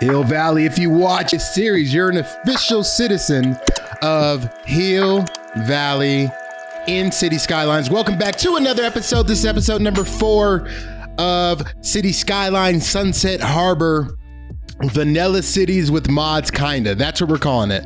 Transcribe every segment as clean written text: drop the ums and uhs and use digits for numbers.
Hill Valley, if you watch this series, you're an official citizen of Hill Valley in Cities Skylines. Welcome back to another episode. This is episode number 4 of Cities Skylines Sunset Harbor. Vanilla cities with mods, kinda. That's what we're calling it.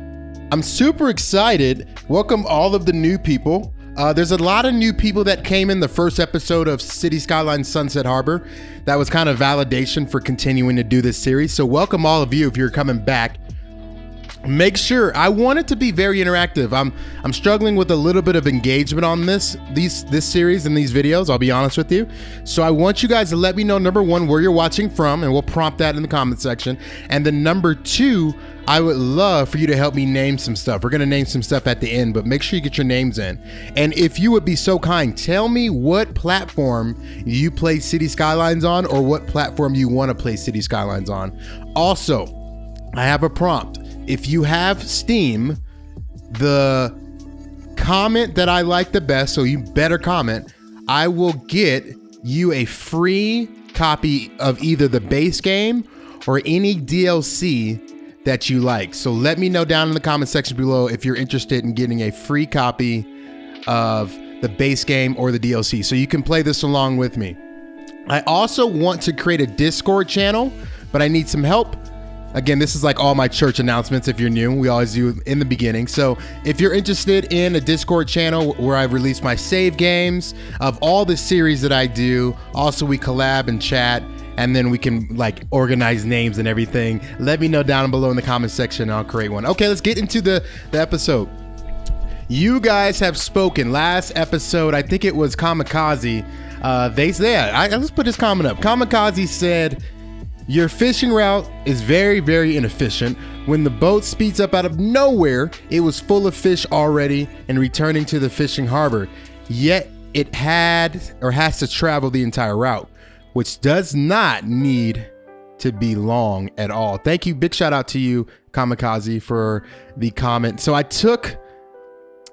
I'm super excited. Welcome all of the new people. There's a lot of new people that came in the first episode of Cities Skylines Sunset Harbor. That was kind of validation for continuing to do this series. So welcome all of you if you're coming back. Make sure, I want it to be very interactive. I'm struggling with a little bit of engagement on this series and these videos, I'll be honest with you. So I want you guys to let me know, number 1, where you're watching from, and we'll prompt that in the comment section. And then number 2, I would love for you to help me name some stuff. We're gonna name some stuff at the end, but make sure you get your names in. And if you would be so kind, tell me what platform you play Cities Skylines on, or what platform you wanna play Cities Skylines on. Also, I have a prompt. If you have Steam, the comment that I like the best, so you better comment, I will get you a free copy of either the base game or any DLC that you like. So let me know down in the comment section below if you're interested in getting a free copy of the base game or the DLC, so you can play this along with me. I also want to create a Discord channel, but I need some help. Again, this is like all my church announcements. If you're new, we always do in the beginning. So if you're interested in a Discord channel where I release my save games of all the series that I do, also we collab and chat, and then we can like organize names and everything, let me know down below in the comment section and I'll create one. Okay, let's get into the episode. You guys have spoken. Last episode, I think it was Kamikaze. Let's put this comment up. Kamikaze said, your fishing route is very, very inefficient. When the boat speeds up out of nowhere, it was full of fish already and returning to the fishing harbor. Yet it has to travel the entire route, which does not need to be long at all. Thank you. Big shout out to you, Kamikaze, for the comment. So I took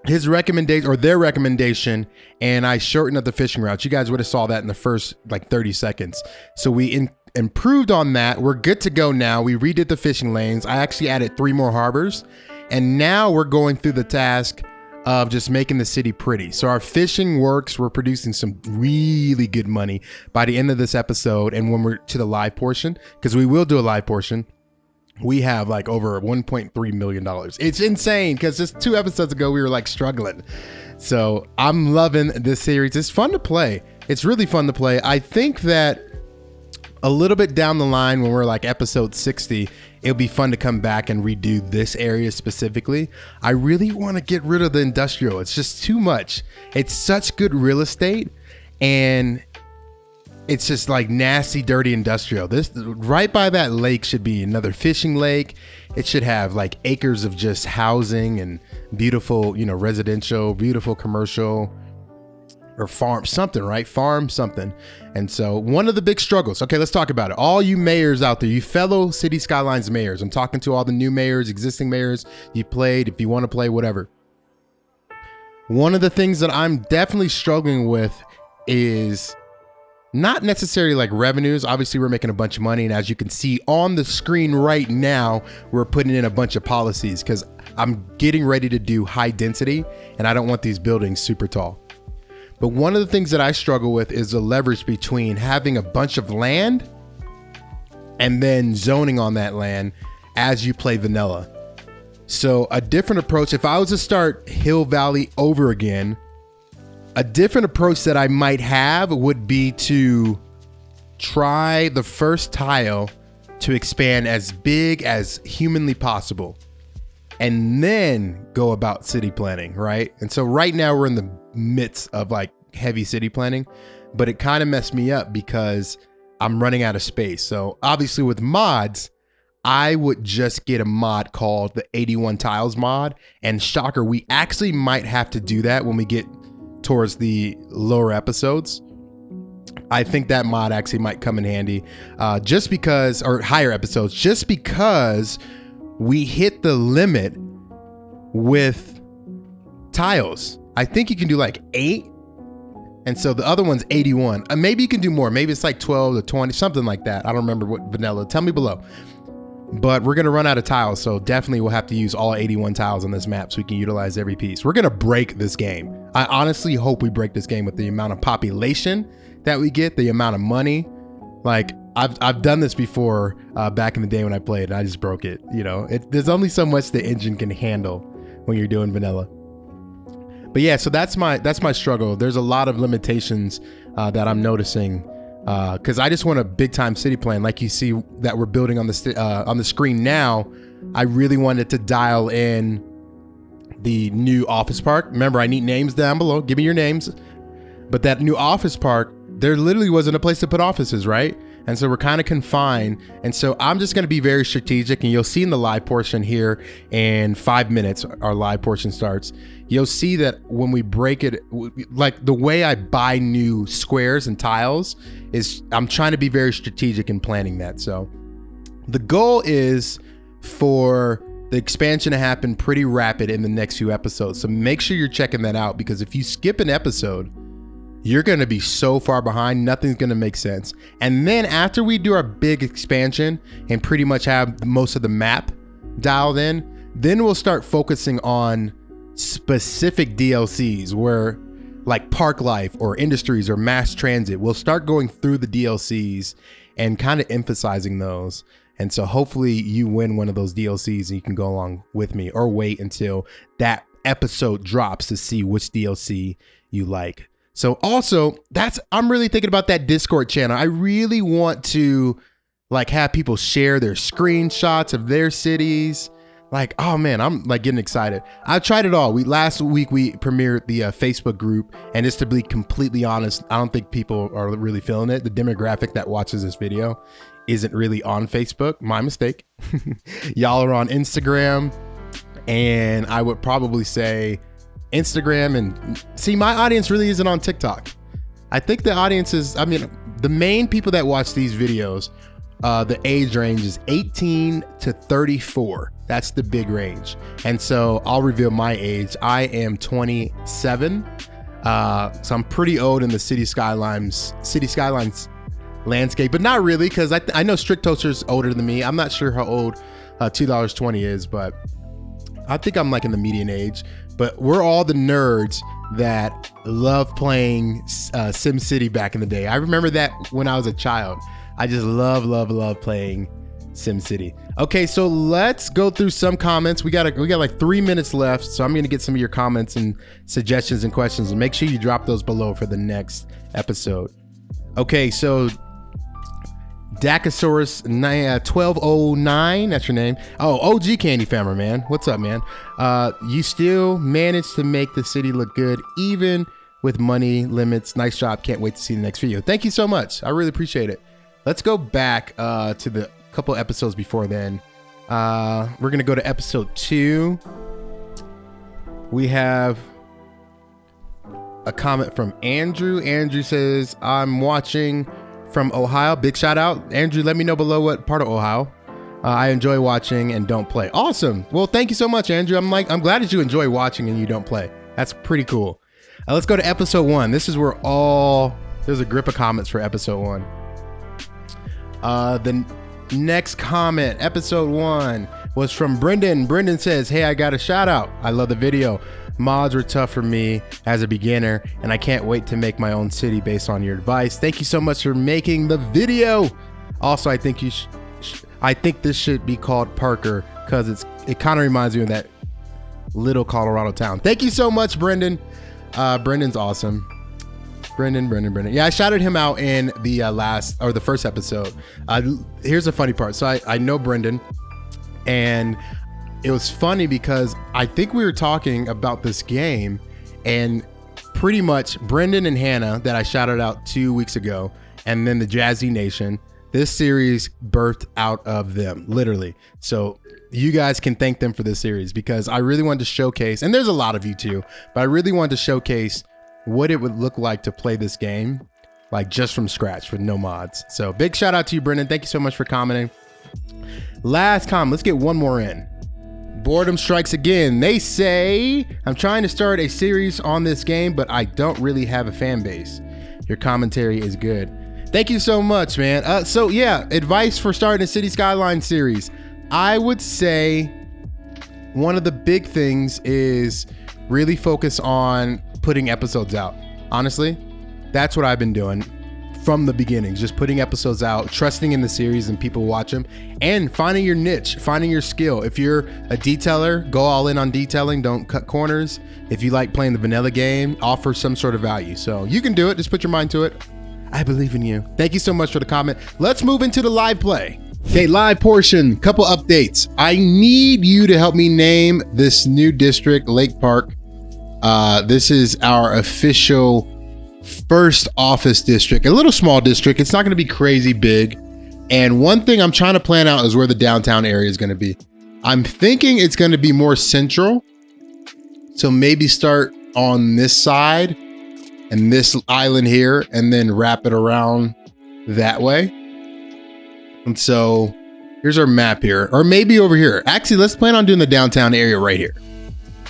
his recommendation, or their recommendation, and I shortened up the fishing routes. You guys would have saw that in the first like 30 seconds. So we improved on that. We're good to go now. We redid the fishing lanes. I actually added 3 more harbors, and now we're going through the task of just making the city pretty. So our fishing works. We're producing some really good money by the end of this episode, and when we're to the live portion, because we will do a live portion, we have like over $1.3 million. It's insane, because just 2 episodes ago we were like struggling. So I'm loving this series. It's fun to play. It's really fun to play. I think that a little bit down the line, when we're like episode 60, it'll be fun to come back and redo this area specifically. I really want to get rid of the industrial. It's just too much. It's such good real estate, and it's just like nasty, dirty industrial. This right by that lake should be another fishing lake. It should have like acres of just housing and beautiful, residential, beautiful commercial, or farm something, right? Farm something. And so one of the big struggles, okay, let's talk about it. All you mayors out there, you fellow Cities Skylines mayors, I'm talking to all the new mayors, existing mayors, you played, if you want to play, whatever. One of the things that I'm definitely struggling with is not necessarily like revenues. Obviously we're making a bunch of money, and as you can see on the screen right now, we're putting in a bunch of policies because I'm getting ready to do high density, and I don't want these buildings super tall. But one of the things that I struggle with is the leverage between having a bunch of land and then zoning on that land as you play vanilla. So a different approach, if I was to start Hill Valley over again, a different approach that I might have would be to try the first tile to expand as big as humanly possible, and then go about city planning, right? And so right now we're in the midst of like heavy city planning, but it kind of messed me up because I'm running out of space. So obviously with mods, I would just get a mod called the 81 tiles mod, and shocker, we actually might have to do that when we get towards the lower episodes. I think that mod actually might come in handy, just because, or higher episodes, just because we hit the limit with tiles. I think you can do like 8, and so the other one's 81. Maybe you can do more. Maybe it's like 12 or 20, something like that. I don't remember what vanilla. Tell me below. but we're going to run out of tiles. So definitely we'll have to use all 81 tiles on this map so we can utilize every piece. We're going to break this game. I honestly hope we break this game with the amount of population that we get, the amount of money. Like I've done this before back in the day when I played, and I just broke it. You know, there's only so much the engine can handle when you're doing vanilla. But yeah, so that's my struggle. There's a lot of limitations that I'm noticing because I just want a big time city plan like you see that we're building on the screen now. I really wanted to dial in the new office park. Remember, I need names down below. Give me your names. But that new office park, there literally wasn't a place to put offices, right? And so we're kind of confined. And so I'm just going to be very strategic, and you'll see in the live portion here in 5 minutes, our live portion starts. You'll see that when we break it, like the way I buy new squares and tiles is I'm trying to be very strategic in planning that. So the goal is for the expansion to happen pretty rapid in the next few episodes. So make sure you're checking that out, because if you skip an episode, you're going to be so far behind, nothing's going to make sense. And then after we do our big expansion and pretty much have most of the map dialed in, then we'll start focusing on specific DLCs where like park life or industries or mass transit. We'll start going through the DLCs and kind of emphasizing those. And so hopefully you win one of those DLCs and you can go along with me, or wait until that episode drops to see which DLC you like. So also I'm really thinking about that Discord channel. I really want to like have people share their screenshots of their cities. Like, oh man, I'm like getting excited. I've tried it all. Last week we premiered the Facebook group, and just to be completely honest, I don't think people are really feeling it. The demographic that watches this video isn't really on Facebook. My mistake. Y'all are on Instagram, and I would probably say Instagram, and see, my audience really isn't on TikTok. I think the audience is, I mean, the main people that watch these videos, the age range is 18 to 34. That's the big range. And so I'll reveal my age. I am 27. So I'm pretty old in the Cities Skylines landscape, but not really, because I know Strict Toaster's older than me. I'm not sure how old $2.20 is, but I think I'm like in the median age. But we're all the nerds that love playing SimCity back in the day. I remember that when I was a child. I just love playing SimCity. Okay, so let's go through some comments. We got like 3 minutes left, so I'm gonna get some of your comments and suggestions and questions, and make sure you drop those below for the next episode. Okay, so Dacosaurus 1209, that's your name. Oh, OG CandyFammer, man. What's up, man? You still managed to make the city look good, even with money limits. Nice job. Can't wait to see the next video. Thank you so much. I really appreciate it. Let's go back to the couple episodes before then. We're going to go to episode 2. We have a comment from Andrew. Andrew says, I'm watching from Ohio. Big shout out. Andrew, let me know below what part of Ohio. I enjoy watching and don't play. Awesome. Well, thank you so much, Andrew. I'm glad that you enjoy watching and you don't play. That's pretty cool. Let's go to episode 1. This is where there's a grip of comments for episode 1. The next comment, episode 1, was from Brendan. Brendan says, hey, I got a shout out. I love the video. Mods were tough for me as a beginner, and I can't wait to make my own city based on your advice. Thank you so much for making the video. Also, I think I think this should be called Parker, because it kind of reminds me of that little Colorado town. Thank you so much, Brendan. Brendan's awesome. Brendan. Yeah, I shouted him out in the first episode. Here's the funny part. So I know Brendan, and it was funny because I think we were talking about this game, and pretty much Brendan and Hannah that I shouted out 2 weeks ago, and then the Jazzy Nation, this series birthed out of them, literally. So you guys can thank them for this series, because I really wanted to showcase, and there's a lot of you too, but I really wanted to showcase what it would look like to play this game, like just from scratch with no mods. So big shout out to you, Brendan. Thank you so much for commenting. Last comment, let's get one more in. Boredom strikes again. They say, I'm trying to start a series on this game, but I don't really have a fan base. Your commentary is good. Thank you so much, man. So yeah, advice for starting a Cities Skylines series. I would say one of the big things is really focus on putting episodes out. Honestly, that's what I've been doing from the beginning, just putting episodes out, trusting in the series and people watch them, and finding your niche, finding your skill. If you're a detailer, go all in on detailing, don't cut corners. If you like playing the vanilla game, offer some sort of value. So you can do it, just put your mind to it. I believe in you. Thank you so much for the comment. Let's move into the live play. Okay, live portion, couple updates. I need you to help me name this new district, Lake Park. This is our official first office district, a little small district. It's not going to be crazy big. And one thing I'm trying to plan out is where the downtown area is going to be. I'm thinking it's going to be more central. So maybe start on this side and this island here, and then wrap it around that way. And so here's our map here, or maybe over here. Actually, let's plan on doing the downtown area right here.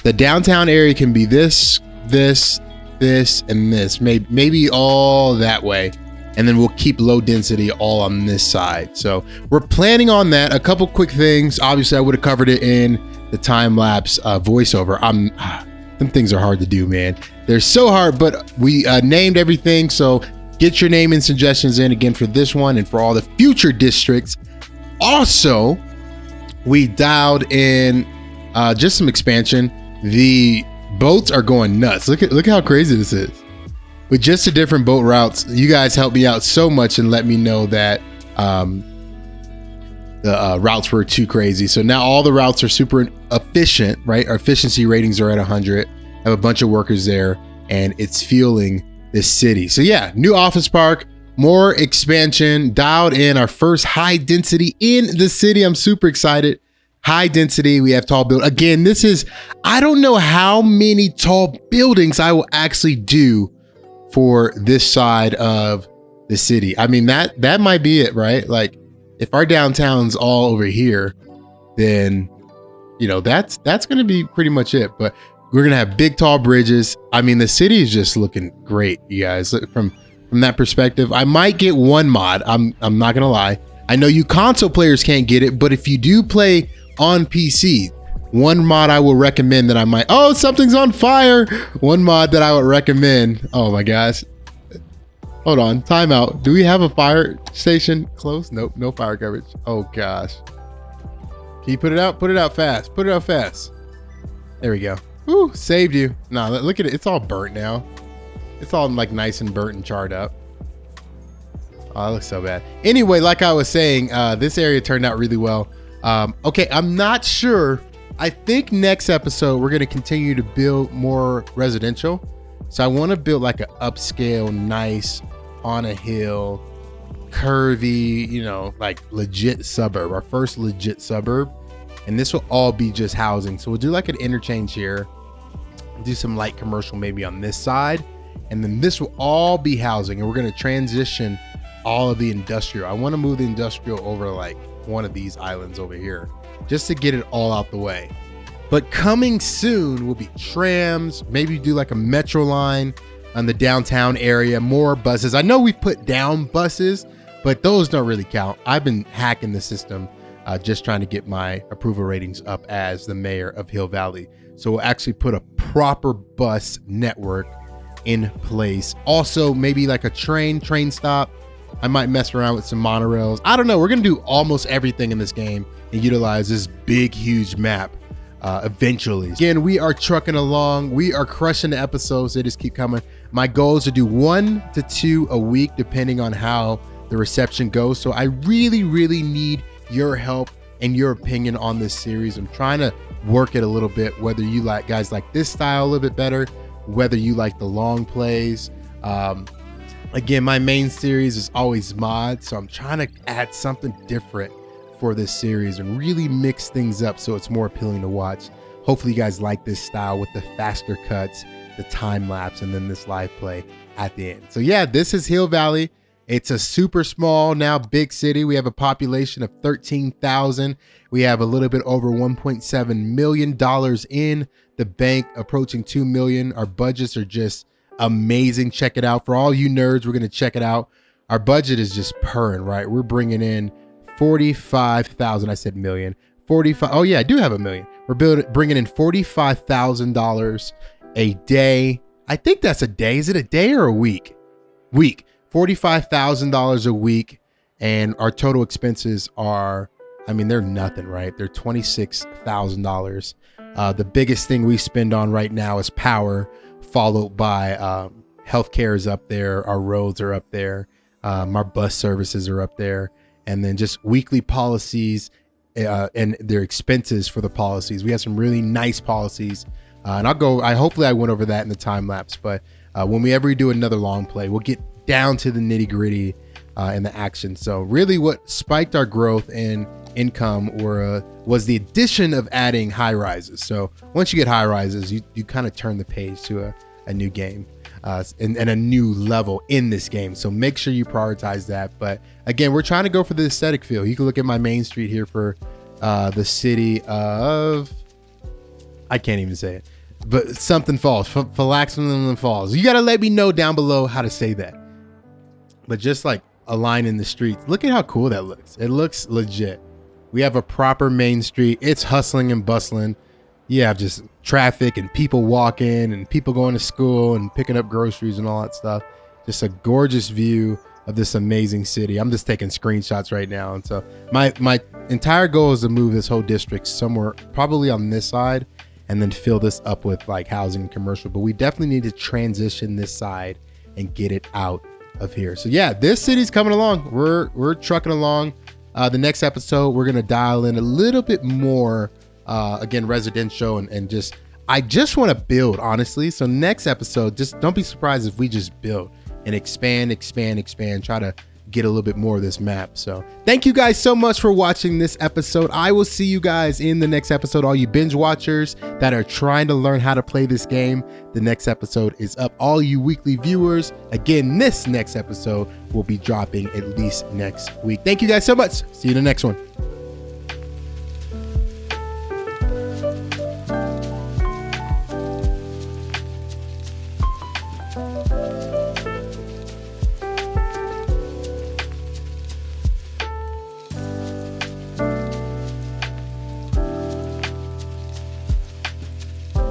The downtown area can be this, and this, maybe all that way, and then we'll keep low density all on this side. So we're planning on that. A couple quick things. Obviously, I would have covered it in the time lapse voiceover. Them things are hard to do, man. They're so hard, but we named everything. So get your name and suggestions in again for this one and for all the future districts. Also, we dialed in just some expansion. The boats are going nuts. Look how crazy this is. With just the different boat routes, you guys helped me out so much and let me know that the routes were too crazy. So now all the routes are super efficient, right? Our efficiency ratings are at 100. I have a bunch of workers there, and it's fueling this city. So yeah, new office park, more expansion, dialed in our first high density in the city. I'm super excited. High density, we have tall build. Again, this is, I don't know how many tall buildings I will actually do for this side of the city. I mean, that might be it, right? Like if our downtown's all over here, then, you know, that's going to be pretty much it. But we're going to have big, tall bridges. I mean, the city is just looking great, you guys, from that perspective. I might get one mod. I'm not going to lie. I know you console players can't get it, but if you do play on PC, one mod I will recommend that I might, oh, something's on fire. One mod that I would recommend. Oh my gosh. Hold on, timeout. Do we have a fire station close? Nope, no fire coverage. Oh gosh. Can you put it out? Put it out fast. Put it out fast. There we go. Woo, saved you. Nah, look at it. It's all burnt now. It's all like nice and burnt and charred up. Oh, that looks so bad. Anyway, like I was saying, this area turned out really well. Okay, I'm not sure. I think next episode, we're going to continue to build more residential. So I want to build like an upscale, nice, on a hill, curvy, you know, like legit suburb, our first legit suburb. And this will all be just housing. So we'll do like an interchange here, do some light commercial maybe on this side. And then this will all be housing. And we're going to transition all of the industrial. I want to move the industrial over like one of these islands over here just to get it all out the way. But coming soon will be trams, maybe do like a metro line on the downtown area, more buses. I know we put down buses, but those don't really count. I've been hacking the system, just trying to get my approval ratings up as the mayor of Hill Valley. So we'll actually put a proper bus network in place. Also, maybe like a train stop. I might mess around with some monorails. I don't know. We're going to do almost everything in this game and utilize this big, huge map eventually. Again, we are trucking along. We are crushing the episodes. They just keep coming. My goal is to do 1 to 2 a week, depending on how the reception goes. So I really, really need your help and your opinion on this series. I'm trying to work it a little bit, whether you like guys like this style a little bit better, whether you like the long plays. Again, my main series is always mods, so I'm trying to add something different for this series and really mix things up so it's more appealing to watch. Hopefully you guys like this style with the faster cuts, the time lapse, and then this live play at the end. So yeah, this is Hill Valley. It's a super small, now big city. We have a population of 13,000. We have a little bit over $1.7 million in the bank, approaching 2 million. Our budgets are just amazing. Check it out. For all you nerds, we're going to check it out. Our budget is just purring, right? We're bringing in 45,000. I said million. 45. Oh yeah, I do have $1 million. We're bringing in $45,000 a day. I think that's a day. Is it a day or a week? Week. $45,000 a week. And our total expenses are, I mean, they're nothing, right? They're $26,000. The biggest thing we spend on right now is power, followed by healthcare is up there. Our roads are up there. Our bus services are up there. And then just weekly policies and their expenses for the policies. We have some really nice policies. And hopefully I went over that in the time lapse. But when we ever do another long play, we'll get down to the nitty gritty and the action. So really what spiked our growth in income was the addition of adding high rises. So once you get high rises, you kind of turn the page to a new game and a new level in this game. So make sure you prioritize that. But again, we're trying to go for the aesthetic feel. You can look at my main street here for the city of, I can't even say it, but something Falls, Philaxon Falls. You got to let me know down below how to say that. But just like a line in the streets, look at how cool that looks. It looks legit. We have a proper main street. It's hustling and bustling. You have just traffic and people walking and people going to school and picking up groceries and all that stuff. Just a gorgeous view of this amazing city. I'm just taking screenshots right now. And so my entire goal is to move this whole district somewhere probably on this side and then fill this up with like housing and commercial. But we definitely need to transition this side and get it out of here. So yeah, this city's coming along. We're trucking along. The next episode, we're going to dial in a little bit more, again, residential and I just want to build, honestly. So next episode, just don't be surprised if we just build and expand, try to get a little bit more of this map. So thank you guys so much for watching this episode. I will see you guys in the next episode. All you binge watchers that are trying to learn how to play this game, the next episode is up. All you weekly viewers, again, this next episode will be dropping at least next week. Thank you guys so much. See you in the next one.